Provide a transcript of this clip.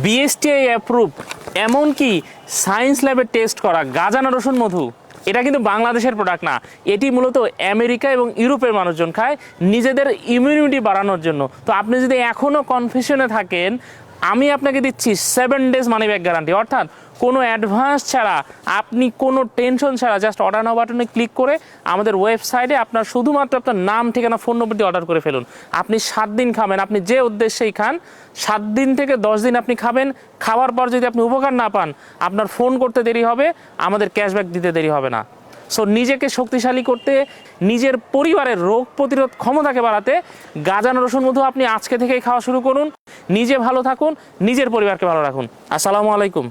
BSTI approve, এমনকি science ল্যাবে test করা গাঁজানা রসুন মধু, এটা কিন্তু বাংলাদেশের প্রোডাক্ট না। এটি মূলত আমেরিকা এবং ইউরোপের মানুষজন খায় নিজেদের ইমিউনিটি বাড়ানোর জন্য। তো আপনি যদি এখনও কনফিউশনে থাকেন, আমি আপনাকে দিচ্ছি 7 days মানি ব্যাক গ্যারান্টি, অর্থাৎ কোনো অ্যাডভান্স ছাড়া, আপনি কোনো টেনশন ছাড়া জাস্ট অর্ডার নাও বাটনে ক্লিক করে আমাদের ওয়েবসাইটে আপনার শুধুমাত্র আপনার নাম, ঠিকানা, ফোন নম্বর দিয়ে অর্ডার করে ফেলুন। আপনি 7 দিন খাবেন, আপনি যে উদ্দেশ্যেই খান, 7 দিন থেকে 10 দিন আপনি খাবেন। খাওয়ার পর যদি আপনি উপকার না পান, আপনার ফোন করতে দেরি হবে, আমাদের ক্যাশব্যাক দিতে দেরি হবে না। সো নিজেকে শক্তিশালী করতে, নিজের পরিবারের রোগ প্রতিরোধ ক্ষমতাকে বাড়াতে গাঁজানো রসুন মধু আপনি আজকে থেকেই খাওয়া শুরু করুন। নিজে ভালো থাকুন, নিজের পরিবারকে ভালো রাখুন। আসসালামু আলাইকুম।